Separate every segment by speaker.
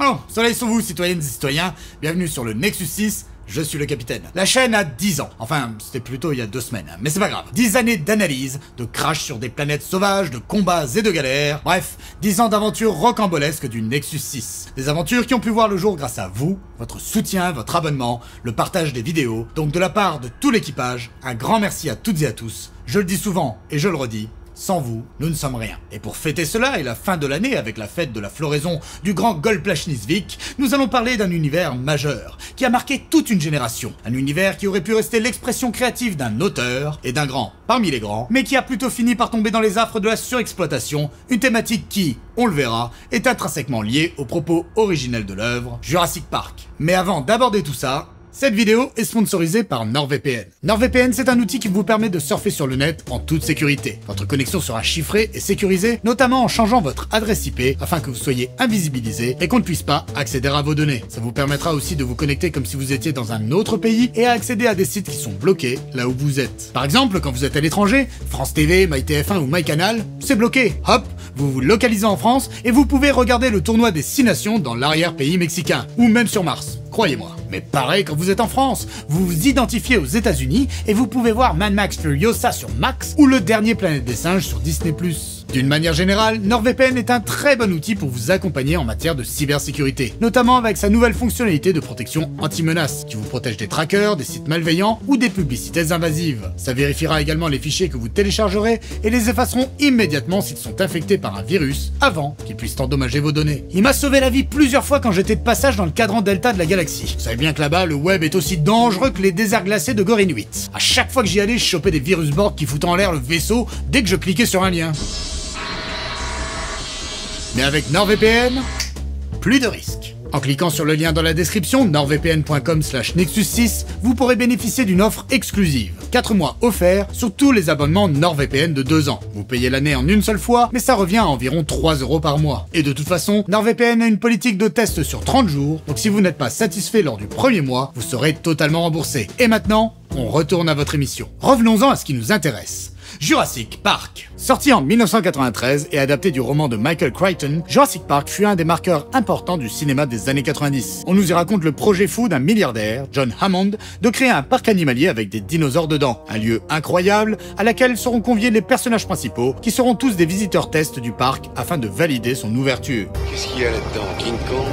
Speaker 1: Oh, soleil sur vous, citoyennes et citoyens, bienvenue sur le Nexus 6, je suis le capitaine. La chaîne a 10 ans, enfin, c'était plutôt il y a 2 semaines, mais c'est pas grave. 10 années d'analyse, de crash sur des planètes sauvages, de combats et de galères, bref, 10 ans d'aventures rocambolesques du Nexus 6. Des aventures qui ont pu voir le jour grâce à vous, votre soutien, votre abonnement, le partage des vidéos, donc de la part de tout l'équipage, un grand merci à toutes et à tous. Je le dis souvent, et je le redis, sans vous, nous ne sommes rien. Et pour fêter cela et la fin de l'année avec la fête de la floraison du grand Golplaschnisvik, nous allons parler d'un univers majeur qui a marqué toute une génération. Un univers qui aurait pu rester l'expression créative d'un auteur et d'un grand parmi les grands, mais qui a plutôt fini par tomber dans les affres de la surexploitation, une thématique qui, on le verra, est intrinsèquement liée au propos originel de l'œuvre, Jurassic Park. Mais avant d'aborder tout ça, cette vidéo est sponsorisée par NordVPN. NordVPN, c'est un outil qui vous permet de surfer sur le net en toute sécurité. Votre connexion sera chiffrée et sécurisée, notamment en changeant votre adresse IP afin que vous soyez invisibilisé et qu'on ne puisse pas accéder à vos données. Ça vous permettra aussi de vous connecter comme si vous étiez dans un autre pays et à accéder à des sites qui sont bloqués là où vous êtes. Par exemple, quand vous êtes à l'étranger, France TV, MyTF1 ou MyCanal, c'est bloqué. Hop, vous vous localisez en France et vous pouvez regarder le tournoi des 6 nations dans l'arrière-pays mexicain, ou même sur Mars. Croyez-moi. Mais pareil quand vous êtes en France, vous vous identifiez aux États-Unis et vous pouvez voir Mad Max Furiosa sur Max ou le dernier Planète des Singes sur Disney+. D'une manière générale, NordVPN est un très bon outil pour vous accompagner en matière de cybersécurité, notamment avec sa nouvelle fonctionnalité de protection anti-menace, qui vous protège des trackers, des sites malveillants ou des publicités invasives. Ça vérifiera également les fichiers que vous téléchargerez et les effaceront immédiatement s'ils sont infectés par un virus, avant qu'ils puissent endommager vos données. Il m'a sauvé la vie plusieurs fois quand j'étais de passage dans le cadran Delta de la galaxie. Vous savez bien que là-bas, le web est aussi dangereux que les déserts glacés de Gore-Inuit. À chaque fois que j'y allais, je chopais des virus Borg qui foutent en l'air le vaisseau dès que je cliquais sur un lien. Mais avec NordVPN, plus de risques. En cliquant sur le lien dans la description, nordvpn.com/nexus6, vous pourrez bénéficier d'une offre exclusive. 4 mois offerts sur tous les abonnements NordVPN de 2 ans. Vous payez l'année en une seule fois, mais ça revient à environ 3 € par mois. Et de toute façon, NordVPN a une politique de test sur 30 jours, donc si vous n'êtes pas satisfait lors du premier mois, vous serez totalement remboursé. Et maintenant, on retourne à votre émission. Revenons-en à ce qui nous intéresse. Jurassic Park. Sorti en 1993 et adapté du roman de Michael Crichton, Jurassic Park fut un des marqueurs importants du cinéma des années 90. On nous y raconte le projet fou d'un milliardaire, John Hammond, de créer un parc animalier avec des dinosaures dedans. Un lieu incroyable à laquelle seront conviés les personnages principaux, qui seront tous des visiteurs tests du parc afin de valider son ouverture.
Speaker 2: Qu'est-ce qu'il y a là-dedans, King Kong?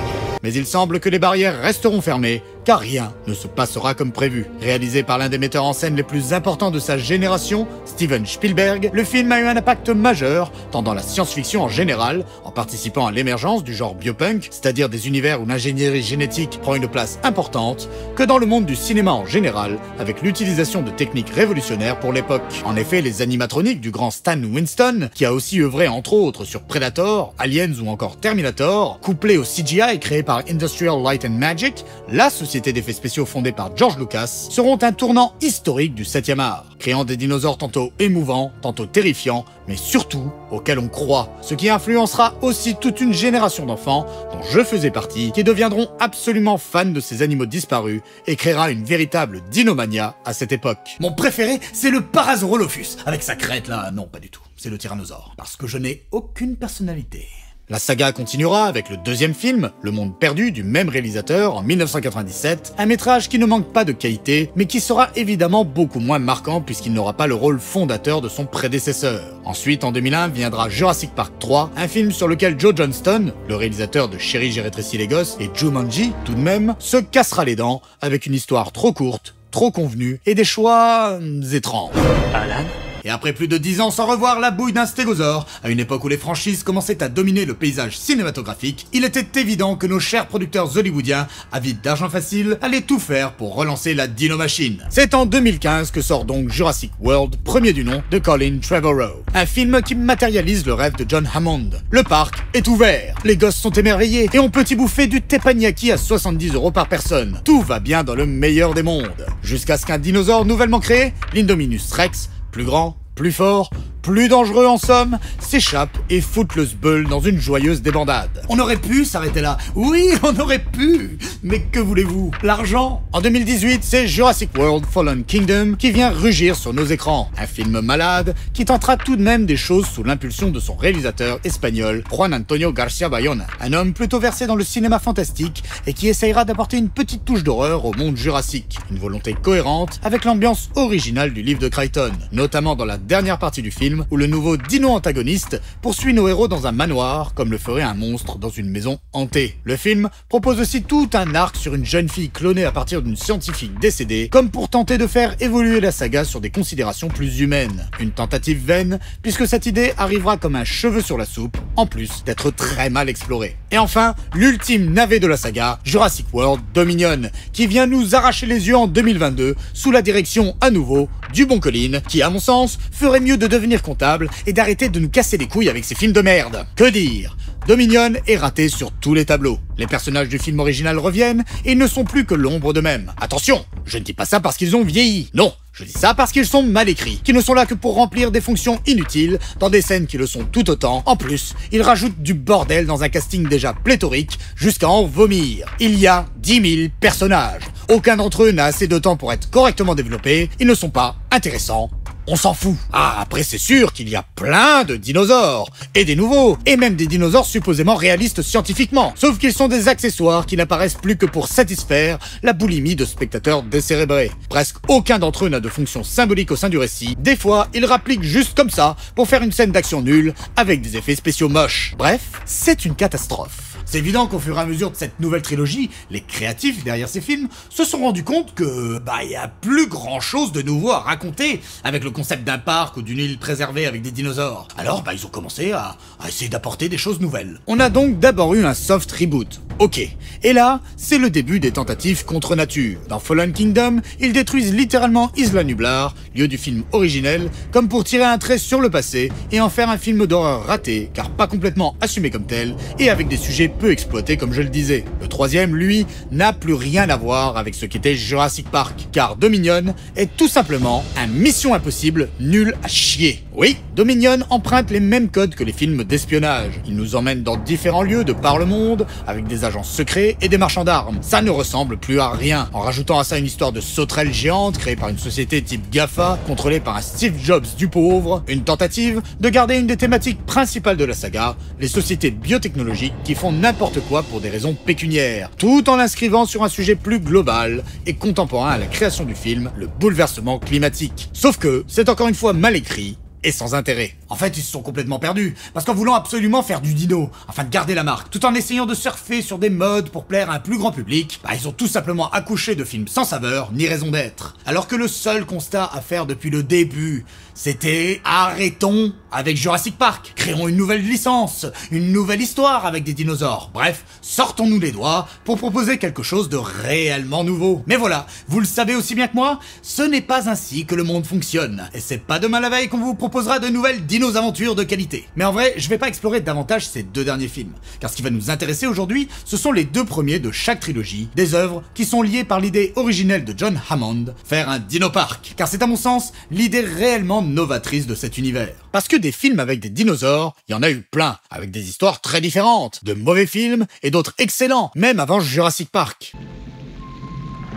Speaker 1: Mais il semble que les barrières resteront fermées, car rien ne se passera comme prévu. Réalisé par l'un des metteurs en scène les plus importants de sa génération, Steven Spielberg, le film a eu un impact majeur, tant dans la science-fiction en général, en participant à l'émergence du genre biopunk, c'est-à-dire des univers où l'ingénierie génétique prend une place importante, que dans le monde du cinéma en général, avec l'utilisation de techniques révolutionnaires pour l'époque. En effet, les animatroniques du grand Stan Winston, qui a aussi œuvré entre autres sur Predator, Aliens ou encore Terminator, couplés au CGI créé par Industrial Light and Magic, la société d'effets spéciaux fondée par George Lucas, seront un tournant historique du 7e art, créant des dinosaures tantôt émouvants, tantôt terrifiants, mais surtout auxquels on croit, ce qui influencera aussi toute une génération d'enfants, dont je faisais partie, qui deviendront absolument fans de ces animaux disparus et créera une véritable dinomania à cette époque. Mon préféré, c'est le Parasaurolophus, avec sa crête là, non pas du tout, c'est le tyrannosaure, parce que je n'ai aucune personnalité. La saga continuera avec le 2e film, Le Monde Perdu, du même réalisateur, en 1997, un métrage qui ne manque pas de qualité, mais qui sera évidemment beaucoup moins marquant puisqu'il n'aura pas le rôle fondateur de son prédécesseur. Ensuite, en 2001, viendra Jurassic Park 3, un film sur lequel Joe Johnston, le réalisateur de Chérie, j'ai rétréci les gosses, et Jumanji, tout de même, se cassera les dents avec une histoire trop courte, trop convenue, et des choix étranges.
Speaker 2: Alan?
Speaker 1: Et après plus de 10 ans sans revoir la bouille d'un stégosaure, à une époque où les franchises commençaient à dominer le paysage cinématographique, il était évident que nos chers producteurs hollywoodiens, avides d'argent facile, allaient tout faire pour relancer la Dino Machine. C'est en 2015 que sort donc Jurassic World, premier du nom, de Colin Trevorrow. Un film qui matérialise le rêve de John Hammond. Le parc est ouvert, les gosses sont émerveillés et on peut y bouffer du teppanyaki à 70 € par personne. Tout va bien dans le meilleur des mondes. Jusqu'à ce qu'un dinosaure nouvellement créé, l'Indominus Rex, plus grand, plus fort, plus dangereux en somme, s'échappent et foutent le sbeul dans une joyeuse débandade. On aurait pu s'arrêter là, oui, on aurait pu, mais que voulez-vous? L'argent? En 2018, c'est Jurassic World Fallen Kingdom qui vient rugir sur nos écrans. Un film malade qui tentera tout de même des choses sous l'impulsion de son réalisateur espagnol, Juan Antonio García Bayona. Un homme plutôt versé dans le cinéma fantastique et qui essayera d'apporter une petite touche d'horreur au monde jurassique. Une volonté cohérente avec l'ambiance originale du livre de Crichton, notamment dans la dernière partie du film où le nouveau dino-antagoniste poursuit nos héros dans un manoir comme le ferait un monstre dans une maison hantée. Le film propose aussi tout un arc sur une jeune fille clonée à partir d'une scientifique décédée, comme pour tenter de faire évoluer la saga sur des considérations plus humaines. Une tentative vaine, puisque cette idée arrivera comme un cheveu sur la soupe, en plus d'être très mal explorée. Et enfin, l'ultime navet de la saga, Jurassic World Dominion, qui vient nous arracher les yeux en 2022, sous la direction à nouveau du bon Colin, qui à mon sens ferait mieux de devenir comptable et d'arrêter de nous casser les couilles avec ces films de merde. Que dire? Dominion est raté sur tous les tableaux. Les personnages du film original reviennent et ils ne sont plus que l'ombre d'eux-mêmes. Attention, je ne dis pas ça parce qu'ils ont vieilli. Non, je dis ça parce qu'ils sont mal écrits, qui ne sont là que pour remplir des fonctions inutiles dans des scènes qui le sont tout autant. En plus, ils rajoutent du bordel dans un casting déjà pléthorique jusqu'à en vomir. Il y a 10 000 personnages. Aucun d'entre eux n'a assez de temps pour être correctement développés. Ils ne sont pas intéressants. On s'en fout. Ah, après c'est sûr qu'il y a plein de dinosaures, et des nouveaux, et même des dinosaures supposément réalistes scientifiquement. Sauf qu'ils sont des accessoires qui n'apparaissent plus que pour satisfaire la boulimie de spectateurs décérébrés. Presque aucun d'entre eux n'a de fonction symbolique au sein du récit. Des fois, ils rappliquent juste comme ça pour faire une scène d'action nulle avec des effets spéciaux moches. Bref, c'est une catastrophe. C'est évident qu'au fur et à mesure de cette nouvelle trilogie, les créatifs derrière ces films se sont rendus compte que, y a plus grand chose de nouveau à raconter avec le concept d'un parc ou d'une île préservée avec des dinosaures. Alors, ils ont commencé à essayer d'apporter des choses nouvelles. On a donc d'abord eu un soft reboot. Ok. Et là, c'est le début des tentatives contre nature. Dans Fallen Kingdom, ils détruisent littéralement Isla Nublar, lieu du film originel, comme pour tirer un trait sur le passé et en faire un film d'horreur raté, car pas complètement assumé comme tel, et avec des sujets peu exploité comme je le disais. Le troisième, lui, n'a plus rien à voir avec ce qu'était Jurassic Park, car Dominion est tout simplement un Mission Impossible nul à chier. Oui, Dominion emprunte les mêmes codes que les films d'espionnage. Il nous emmène dans différents lieux de par le monde, avec des agents secrets et des marchands d'armes. Ça ne ressemble plus à rien, en rajoutant à ça une histoire de sauterelle géante créée par une société type GAFA, contrôlée par un Steve Jobs du pauvre, une tentative de garder une des thématiques principales de la saga, les sociétés biotechnologiques qui font n'importe quoi pour des raisons pécuniaires, tout en l'inscrivant sur un sujet plus global et contemporain à la création du film, le bouleversement climatique. Sauf que c'est encore une fois mal écrit et sans intérêt. En fait, ils se sont complètement perdus, parce qu'en voulant absolument faire du dino, afin de garder la marque, tout en essayant de surfer sur des modes pour plaire à un plus grand public, ils ont tout simplement accouché de films sans saveur ni raison d'être. Alors que le seul constat à faire depuis le début, c'était arrêtons avec Jurassic Park, créons une nouvelle licence, une nouvelle histoire avec des dinosaures. Bref, sortons-nous les doigts pour proposer quelque chose de réellement nouveau. Mais voilà, vous le savez aussi bien que moi, ce n'est pas ainsi que le monde fonctionne, et c'est pas demain la veille qu'on vous proposera de nouvelles dinos-aventures de qualité. Mais en vrai, je vais pas explorer davantage ces deux derniers films, car ce qui va nous intéresser aujourd'hui, ce sont les deux premiers de chaque trilogie, des œuvres qui sont liées par l'idée originelle de John Hammond, faire un dino-parc, car c'est à mon sens l'idée réellement novatrice de cet univers. Parce que des films avec des dinosaures, il y en a eu plein, avec des histoires très différentes, de mauvais films et d'autres excellents, même avant Jurassic Park.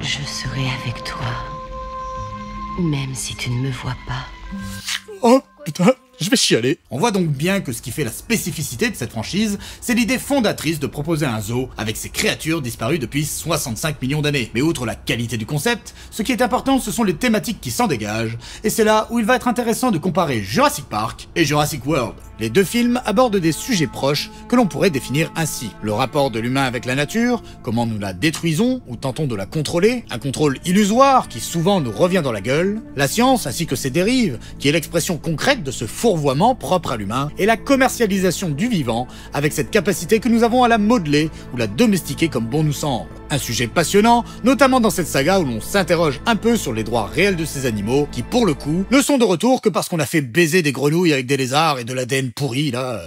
Speaker 3: Je serai avec toi, même si tu ne me vois pas.
Speaker 1: Oh putain, je vais chialer. On voit donc bien que ce qui fait la spécificité de cette franchise, c'est l'idée fondatrice de proposer un zoo avec ces créatures disparues depuis 65 millions d'années. Mais outre la qualité du concept, ce qui est important, ce sont les thématiques qui s'en dégagent, et c'est là où il va être intéressant de comparer Jurassic Park et Jurassic World. Les deux films abordent des sujets proches que l'on pourrait définir ainsi. Le rapport de l'humain avec la nature, comment nous la détruisons ou tentons de la contrôler, un contrôle illusoire qui souvent nous revient dans la gueule, la science ainsi que ses dérives, qui est l'expression concrète de ce fourvoiement propre à l'humain, et la commercialisation du vivant avec cette capacité que nous avons à la modeler ou la domestiquer comme bon nous semble. Un sujet passionnant, notamment dans cette saga où l'on s'interroge un peu sur les droits réels de ces animaux, qui pour le coup, ne sont de retour que parce qu'on a fait baiser des grenouilles avec des lézards et de l'ADN pourri, là.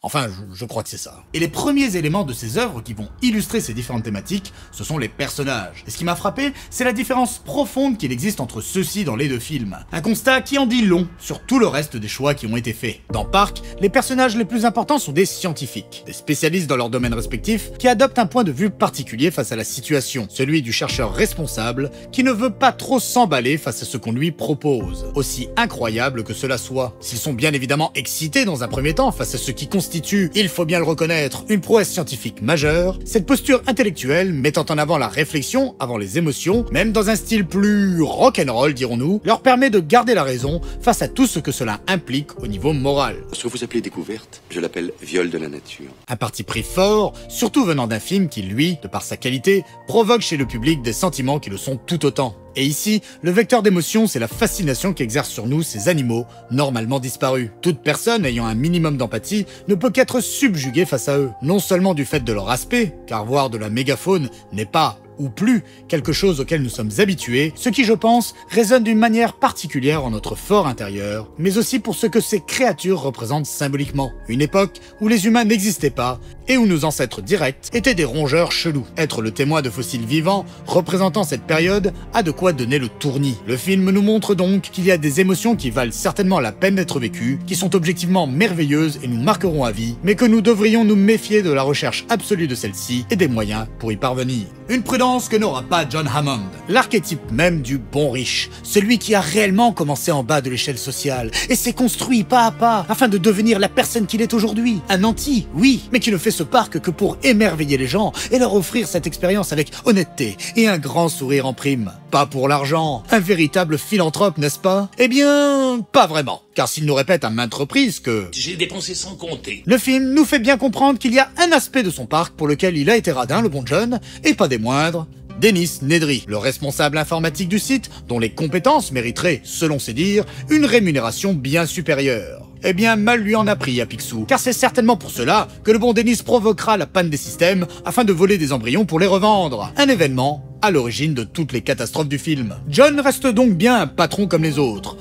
Speaker 1: Enfin, je crois que c'est ça. Et les premiers éléments de ces œuvres qui vont illustrer ces différentes thématiques, ce sont les personnages. Et ce qui m'a frappé, c'est la différence profonde qu'il existe entre ceux-ci dans les deux films. Un constat qui en dit long sur tout le reste des choix qui ont été faits. Dans Park, les personnages les plus importants sont des scientifiques, des spécialistes dans leur domaine respectif, qui adoptent un point de vue particulier face à la situation, celui du chercheur responsable, qui ne veut pas trop s'emballer face à ce qu'on lui propose, aussi incroyable que cela soit. S'ils sont bien évidemment excités dans un premier temps face à ce qui constitue, il faut bien le reconnaître, une prouesse scientifique majeure, cette posture intellectuelle mettant en avant la réflexion avant les émotions, même dans un style plus rock'n'roll dirons-nous, leur permet de garder la raison face à tout ce que cela implique au niveau moral.
Speaker 2: Ce que vous appelez découverte, je l'appelle viol de la nature.
Speaker 1: Un parti pris fort, surtout venant d'un film qui, lui, de par sa qualité, provoque chez le public des sentiments qui le sont tout autant. Et ici, le vecteur d'émotion, c'est la fascination qu'exercent sur nous ces animaux, normalement disparus. Toute personne ayant un minimum d'empathie ne peut qu'être subjuguée face à eux, non seulement du fait de leur aspect, car voir de la mégafaune n'est pas ou plus quelque chose auquel nous sommes habitués, ce qui, je pense, résonne d'une manière particulière en notre fort intérieur, mais aussi pour ce que ces créatures représentent symboliquement. Une époque où les humains n'existaient pas, et où nos ancêtres directs étaient des rongeurs chelous. Être le témoin de fossiles vivants, représentant cette période, a de quoi donner le tournis. Le film nous montre donc qu'il y a des émotions qui valent certainement la peine d'être vécues, qui sont objectivement merveilleuses et nous marqueront à vie, mais que nous devrions nous méfier de la recherche absolue de celle-ci et des moyens pour y parvenir. Une prudence que n'aura pas John Hammond. L'archétype même du bon riche, celui qui a réellement commencé en bas de l'échelle sociale et s'est construit pas à pas afin de devenir la personne qu'il est aujourd'hui. Un nanti, oui, mais qui ne fait ce parc que pour émerveiller les gens et leur offrir cette expérience avec honnêteté et un grand sourire en prime. Pas pour l'argent, un véritable philanthrope, n'est-ce pas? Eh bien, pas vraiment. Car s'il nous répète à maintes reprises que
Speaker 4: j'ai dépensé sans compter,
Speaker 1: le film nous fait bien comprendre qu'il y a un aspect de son parc pour lequel il a été radin, le bon John, et pas des moindres, Dennis Nedry, le responsable informatique du site, dont les compétences mériteraient, selon ses dires, une rémunération bien supérieure. Eh bien, mal lui en a pris à Picsou, car c'est certainement pour cela que le bon Dennis provoquera la panne des systèmes afin de voler des embryons pour les revendre. Un événement à l'origine de toutes les catastrophes du film. John reste donc bien un patron comme les autres,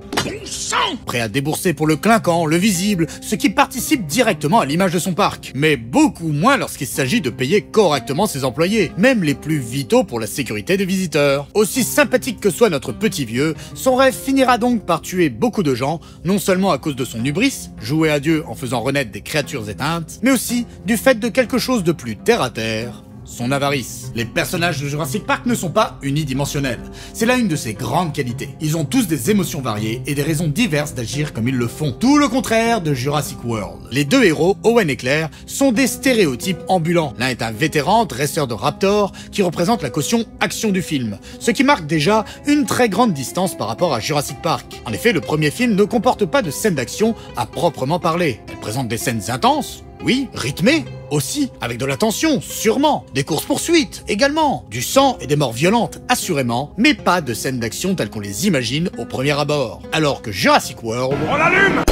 Speaker 1: prêt à débourser pour le clinquant, le visible, ce qui participe directement à l'image de son parc. Mais beaucoup moins lorsqu'il s'agit de payer correctement ses employés, même les plus vitaux pour la sécurité des visiteurs. Aussi sympathique que soit notre petit vieux, son rêve finira donc par tuer beaucoup de gens, non seulement à cause de son hubris, jouer à Dieu en faisant renaître des créatures éteintes, mais aussi du fait de quelque chose de plus terre à terre, son avarice. Les personnages de Jurassic Park ne sont pas unidimensionnels. C'est là une de ses grandes qualités. Ils ont tous des émotions variées et des raisons diverses d'agir comme ils le font. Tout le contraire de Jurassic World. Les deux héros, Owen et Claire, sont des stéréotypes ambulants. L'un est un vétéran dresseur de raptors qui représente la caution action du film, ce qui marque déjà une très grande distance par rapport à Jurassic Park. En effet, le premier film ne comporte pas de scènes d'action à proprement parler. Elle présente des scènes intenses, oui, rythmées aussi, avec de la tension, sûrement, des courses-poursuites également, du sang et des morts violentes, assurément, mais pas de scènes d'action telles qu'on les imagine au premier abord. Alors que Jurassic World...
Speaker 4: on l'allume!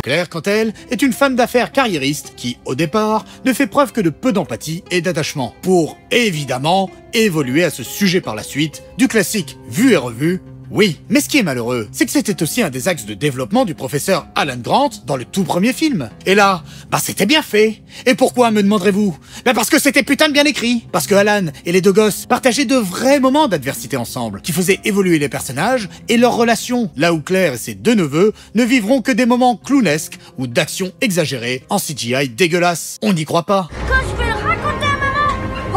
Speaker 1: Claire, quant à elle, est une femme d'affaires carriériste qui, au départ, ne fait preuve que de peu d'empathie et d'attachement, pour, évidemment, évoluer à ce sujet par la suite, du classique vu et revu. Oui, mais ce qui est malheureux, c'est que c'était aussi un des axes de développement du professeur Alan Grant dans le tout premier film. Et là, c'était bien fait. Et pourquoi, me demanderez-vous? Parce que c'était putain de bien écrit. Parce que Alan et les deux gosses partageaient de vrais moments d'adversité ensemble, qui faisaient évoluer les personnages et leurs relations, là où Claire et ses deux neveux ne vivront que des moments clownesques ou d'actions exagérées en CGI dégueulasse. On n'y croit pas.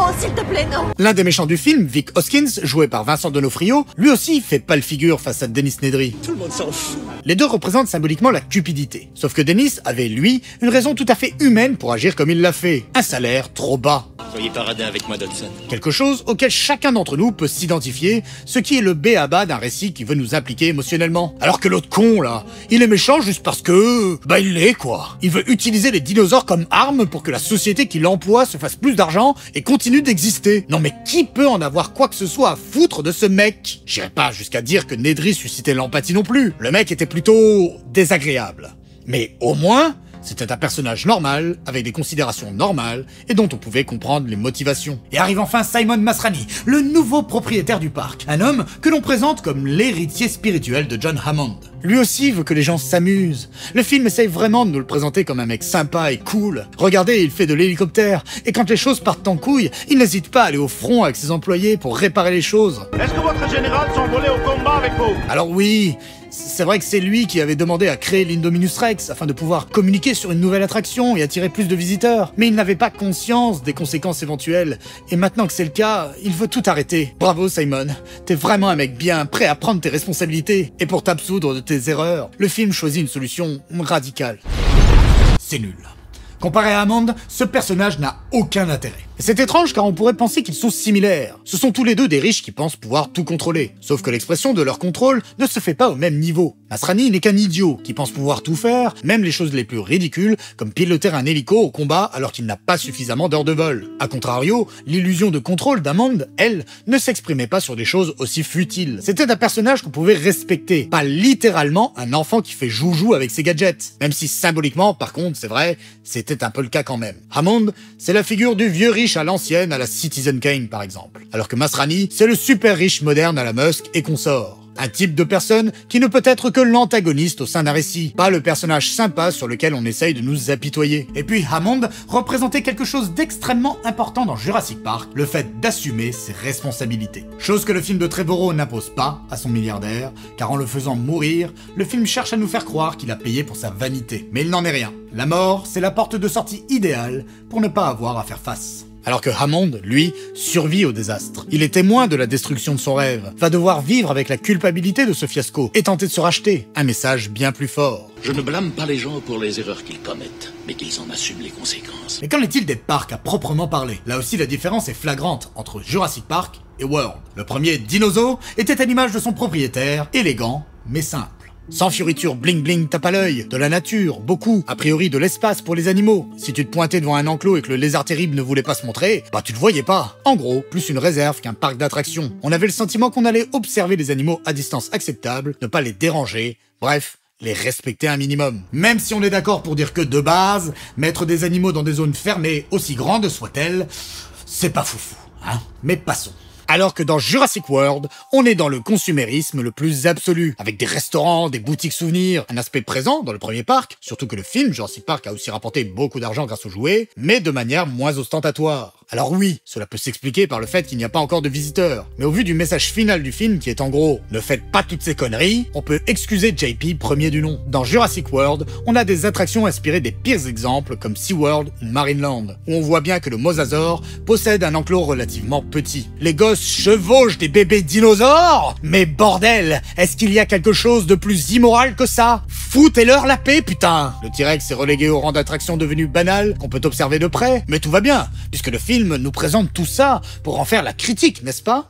Speaker 5: Oh, s'il te plaît, non.
Speaker 1: L'un des méchants du film, Vic Hoskins, joué par Vincent D'Onofrio, lui aussi fait pâle figure face à Dennis Nedry.
Speaker 4: Tout le monde s'en fout.
Speaker 1: Les deux représentent symboliquement la cupidité. Sauf que Dennis avait, lui, une raison tout à fait humaine pour agir comme il l'a fait. Un salaire trop bas.
Speaker 4: Soyez pas radin avec moi, Dodson.
Speaker 1: Quelque chose auquel chacun d'entre nous peut s'identifier, ce qui est le b.a.-ba d'un récit qui veut nous impliquer émotionnellement. Alors que l'autre con, là, il est méchant juste parce que... il l'est, quoi. Il veut utiliser les dinosaures comme arme pour que la société qui l'emploie se fasse plus d'argent et continue d'exister. Non mais qui peut en avoir quoi que ce soit à foutre de ce mec? J'irai pas jusqu'à dire que Nedry suscitait l'empathie non plus. Le mec était plutôt désagréable. Mais au moins... C'était un personnage normal, avec des considérations normales, et dont on pouvait comprendre les motivations. Et arrive enfin Simon Masrani, le nouveau propriétaire du parc. Un homme que l'on présente comme l'héritier spirituel de John Hammond. Lui aussi veut que les gens s'amusent. Le film essaye vraiment de nous le présenter comme un mec sympa et cool. Regardez, il fait de l'hélicoptère, et quand les choses partent en couille, il n'hésite pas à aller au front avec ses employés pour réparer les choses.
Speaker 5: Est-ce que votre général s'envolait au combat avec vous?
Speaker 1: Alors oui, c'est vrai que c'est lui qui avait demandé à créer l'Indominus Rex afin de pouvoir communiquer sur une nouvelle attraction et attirer plus de visiteurs. Mais il n'avait pas conscience des conséquences éventuelles. Et maintenant que c'est le cas, il veut tout arrêter. Bravo Simon, t'es vraiment un mec bien, prêt à prendre tes responsabilités. Et pour t'absoudre de tes erreurs, le film choisit une solution radicale. C'est nul. Comparé à Hammond, ce personnage n'a aucun intérêt. Et c'est étrange car on pourrait penser qu'ils sont similaires. Ce sont tous les deux des riches qui pensent pouvoir tout contrôler. Sauf que l'expression de leur contrôle ne se fait pas au même niveau. Masrani n'est qu'un idiot qui pense pouvoir tout faire, même les choses les plus ridicules, comme piloter un hélico au combat alors qu'il n'a pas suffisamment d'heures de vol. A contrario, l'illusion de contrôle d'Hammond, elle, ne s'exprimait pas sur des choses aussi futiles. C'était un personnage qu'on pouvait respecter, pas littéralement un enfant qui fait joujou avec ses gadgets. Même si symboliquement, par contre, c'est vrai, c'était un peu le cas quand même. Hammond, c'est la figure du vieux riche à l'ancienne à la Citizen Kane par exemple. Alors que Masrani, c'est le super riche moderne à la Musk et consorts. Un type de personne qui ne peut être que l'antagoniste au sein d'un récit, pas le personnage sympa sur lequel on essaye de nous apitoyer. Et puis Hammond représentait quelque chose d'extrêmement important dans Jurassic Park, le fait d'assumer ses responsabilités. Chose que le film de Trevorrow n'impose pas à son milliardaire, car en le faisant mourir, le film cherche à nous faire croire qu'il a payé pour sa vanité. Mais il n'en est rien. La mort, c'est la porte de sortie idéale pour ne pas avoir à faire face. Alors que Hammond, lui, survit au désastre. Il est témoin de la destruction de son rêve, va devoir vivre avec la culpabilité de ce fiasco et tenter de se racheter. Un message bien plus fort.
Speaker 4: Je ne blâme pas les gens pour les erreurs qu'ils commettent, mais qu'ils en assument les conséquences.
Speaker 1: Mais qu'en est-il des parcs à proprement parler? Là aussi, la différence est flagrante entre Jurassic Park et World. Le premier, Dinosaur, était à l'image de son propriétaire, élégant, mais simple. Sans fioriture bling bling tape à l'œil, de la nature, beaucoup, a priori de l'espace pour les animaux. Si tu te pointais devant un enclos et que le lézard terrible ne voulait pas se montrer, bah tu le voyais pas. En gros, plus une réserve qu'un parc d'attractions. On avait le sentiment qu'on allait observer les animaux à distance acceptable, ne pas les déranger, bref, les respecter un minimum. Même si on est d'accord pour dire que de base, mettre des animaux dans des zones fermées, aussi grandes soient-elles, c'est pas foufou, hein. Mais passons. Alors que dans Jurassic World, on est dans le consumérisme le plus absolu, avec des restaurants, des boutiques souvenirs, un aspect présent dans le premier parc, surtout que le film Jurassic Park a aussi rapporté beaucoup d'argent grâce aux jouets, mais de manière moins ostentatoire. Alors oui, cela peut s'expliquer par le fait qu'il n'y a pas encore de visiteurs, mais au vu du message final du film qui est en gros « Ne faites pas toutes ces conneries », on peut excuser JP premier du nom. Dans Jurassic World, on a des attractions inspirées des pires exemples comme SeaWorld ou Marineland, où on voit bien que le mosasaure possède un enclos relativement petit. Les gosses chevauchent des bébés dinosaures? Mais bordel, est-ce qu'il y a quelque chose de plus immoral que ça? Foutez-leur la paix, putain! Le T-Rex est relégué au rang d'attraction devenue banale, qu'on peut observer de près, mais tout va bien, puisque le film nous présente tout ça pour en faire la critique, n'est-ce pas?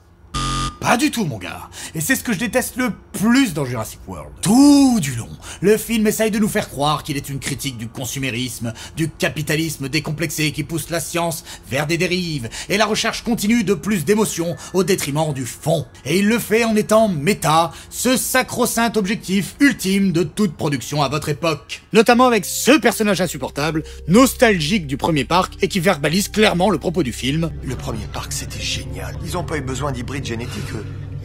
Speaker 1: Pas du tout, mon gars. Et c'est ce que je déteste le plus dans Jurassic World. Tout du long, le film essaye de nous faire croire qu'il est une critique du consumérisme, du capitalisme décomplexé qui pousse la science vers des dérives, et la recherche continue de plus d'émotions au détriment du fond. Et il le fait en étant méta, ce sacro-saint objectif ultime de toute production à votre époque. Notamment avec ce personnage insupportable, nostalgique du premier parc, et qui verbalise clairement le propos du film.
Speaker 6: Le premier parc, c'était génial. Ils ont pas eu besoin d'hybrides génétiques.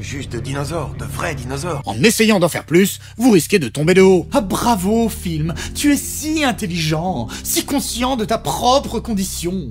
Speaker 6: Juste de dinosaures, de vrais dinosaures.
Speaker 1: En essayant d'en faire plus, vous risquez de tomber de haut. Ah bravo, film. Tu es si intelligent, si conscient de ta propre condition.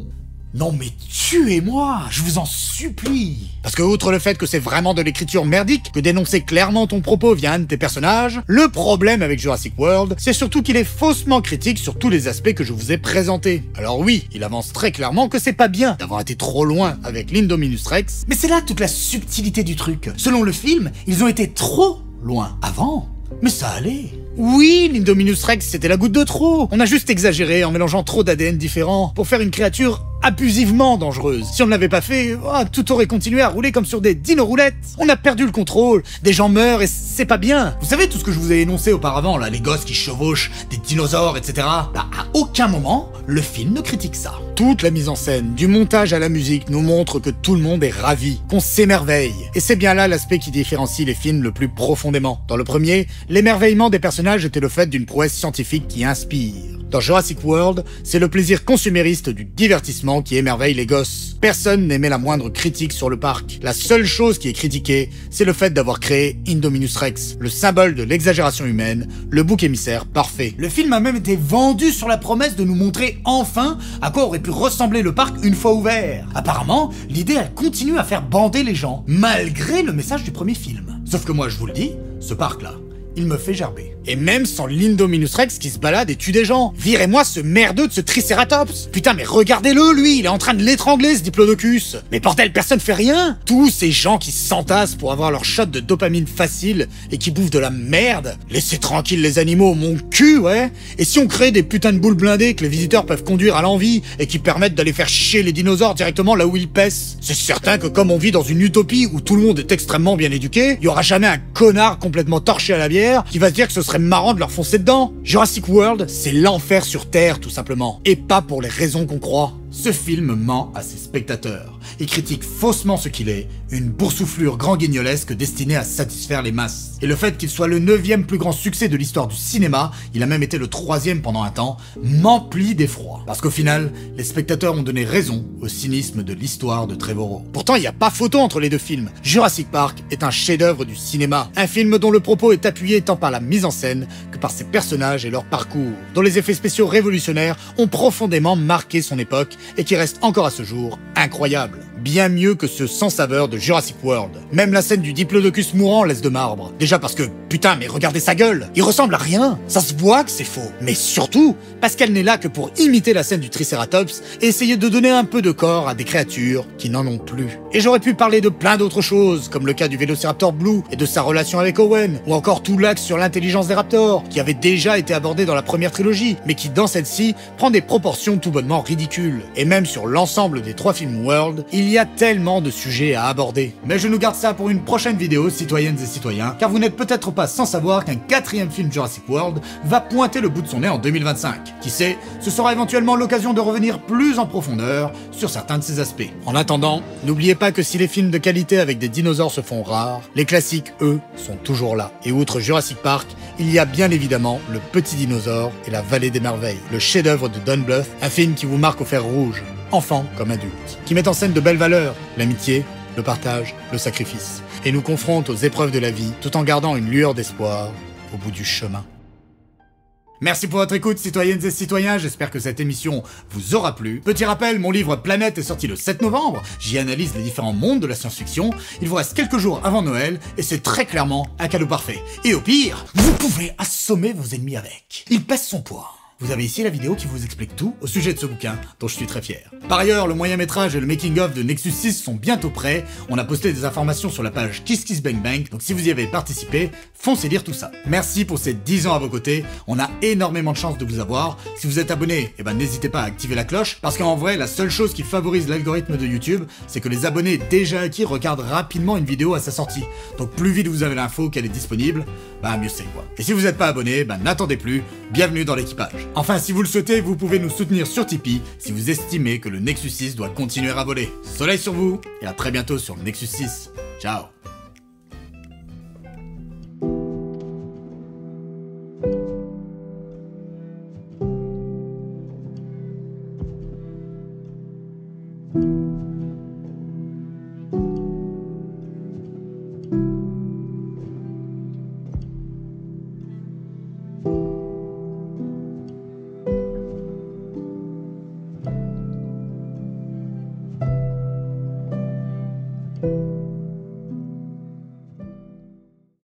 Speaker 1: Non mais tuez-moi, je vous en supplie. Parce que outre le fait que c'est vraiment de l'écriture merdique que d'énoncer clairement ton propos via un de tes personnages, le problème avec Jurassic World, c'est surtout qu'il est faussement critique sur tous les aspects que je vous ai présentés. Alors oui, il avance très clairement que c'est pas bien d'avoir été trop loin avec l'Indominus Rex, mais c'est là toute la subtilité du truc. Selon le film, ils ont été trop loin avant. Mais ça allait. Oui, l'Indominus Rex, c'était la goutte de trop. On a juste exagéré en mélangeant trop d'ADN différents pour faire une créature abusivement dangereuse. Si on ne l'avait pas fait, tout aurait continué à rouler comme sur des dino-roulettes. On a perdu le contrôle, des gens meurent et c'est pas bien. Vous savez tout ce que je vous ai énoncé auparavant, là, les gosses qui chevauchent des dinosaures, etc. Bah, à aucun moment, le film ne critique ça. Toute la mise en scène, du montage à la musique, nous montre que tout le monde est ravi, qu'on s'émerveille. Et c'est bien là l'aspect qui différencie les films le plus profondément. Dans le premier, l'émerveillement des personnages était le fait d'une prouesse scientifique qui inspire. Dans Jurassic World, c'est le plaisir consumériste du divertissement qui émerveille les gosses. Personne n'émet la moindre critique sur le parc. La seule chose qui est critiquée, c'est le fait d'avoir créé Indominus Rex, le symbole de l'exagération humaine, le bouc émissaire parfait. Le film a même été vendu sur la promesse de nous montrer enfin à quoi aurait pu ressembler le parc une fois ouvert. Apparemment, l'idée elle continue à faire bander les gens, malgré le message du premier film. Sauf que moi je vous le dis, ce parc-là, il me fait gerber. Et même sans l'Indominus Rex qui se balade et tue des gens. Virez-moi ce merdeux de ce Triceratops. Putain mais regardez-le lui, il est en train de l'étrangler ce Diplodocus. Mais bordel, personne fait rien. Tous ces gens qui s'entassent pour avoir leur shot de dopamine facile et qui bouffent de la merde. Laissez tranquille les animaux, mon cul, ouais. Et si on crée des putains de boules blindées que les visiteurs peuvent conduire à l'envie et qui permettent d'aller faire chier les dinosaures directement là où ils pèsent? C'est certain que comme on vit dans une utopie où tout le monde est extrêmement bien éduqué, il y aura jamais un connard complètement torché à la bière qui va se dire que ce serait marrant de leur foncer dedans. Jurassic World, c'est l'enfer sur Terre tout simplement, et pas pour les raisons qu'on croit. Ce film ment à ses spectateurs et critique faussement ce qu'il est, une boursouflure grand guignolesque destinée à satisfaire les masses. Et le fait qu'il soit le 9e plus grand succès de l'histoire du cinéma, il a même été le 3e pendant un temps, m'emplit d'effroi. Parce qu'au final, les spectateurs ont donné raison au cynisme de l'histoire de Trevorrow. Pourtant, il n'y a pas photo entre les deux films. Jurassic Park est un chef-d'œuvre du cinéma, un film dont le propos est appuyé tant par la mise en scène que par ses personnages et leur parcours, dont les effets spéciaux révolutionnaires ont profondément marqué son époque et qui reste encore à ce jour incroyable. Bien mieux que ce sans saveur de Jurassic World. Même la scène du Diplodocus mourant laisse de marbre. Déjà parce que, putain, mais regardez sa gueule, il ressemble à rien. Ça se voit que c'est faux. Mais surtout, parce qu'elle n'est là que pour imiter la scène du Triceratops et essayer de donner un peu de corps à des créatures qui n'en ont plus. Et j'aurais pu parler de plein d'autres choses, comme le cas du Vélociraptor Blue et de sa relation avec Owen, ou encore tout l'axe sur l'intelligence des raptors, qui avait déjà été abordé dans la première trilogie, mais qui dans celle-ci prend des proportions tout bonnement ridicules. Et même sur l'ensemble des 3 films World, il y a tellement de sujets à aborder. Mais je nous garde ça pour une prochaine vidéo, citoyennes et citoyens, car vous n'êtes peut-être pas sans savoir qu'un 4e film Jurassic World va pointer le bout de son nez en 2025. Qui sait, ce sera éventuellement l'occasion de revenir plus en profondeur sur certains de ces aspects. En attendant, n'oubliez pas que si les films de qualité avec des dinosaures se font rares, les classiques, eux, sont toujours là. Et outre Jurassic Park, il y a bien évidemment Le Petit Dinosaure et La Vallée des Merveilles, le chef-d'œuvre de Don Bluth, un film qui vous marque au fer rouge, enfant comme adulte, qui met en scène de belles valeurs, l'amitié, le partage, le sacrifice, et nous confronte aux épreuves de la vie tout en gardant une lueur d'espoir au bout du chemin. Merci pour votre écoute, citoyennes et citoyens, j'espère que cette émission vous aura plu. Petit rappel, mon livre Planète est sorti le 7 novembre, j'y analyse les différents mondes de la science-fiction, il vous reste quelques jours avant Noël, et c'est très clairement un cadeau parfait. Et au pire, vous pouvez assommer vos ennemis avec. Il pèse son poids. Vous avez ici la vidéo qui vous explique tout au sujet de ce bouquin, dont je suis très fier. Par ailleurs, le moyen-métrage et le making-of de Nexus 6 sont bientôt prêts, on a posté des informations sur la page Kiss Kiss Bang Bang, donc si vous y avez participé, foncez lire tout ça. Merci pour ces 10 ans à vos côtés, on a énormément de chance de vous avoir. Si vous êtes abonné, eh ben n'hésitez pas à activer la cloche, parce qu'en vrai, la seule chose qui favorise l'algorithme de YouTube, c'est que les abonnés déjà acquis regardent rapidement une vidéo à sa sortie. Donc plus vite vous avez l'info qu'elle est disponible, bah mieux c'est quoi. Et si vous n'êtes pas abonné, bah n'attendez plus, bienvenue dans l'équipage. Enfin, si vous le souhaitez, vous pouvez nous soutenir sur Tipeee si vous estimez que le Nexus 6 doit continuer à voler. Soleil sur vous, et à très bientôt sur le Nexus 6. Ciao.
Speaker 7: you.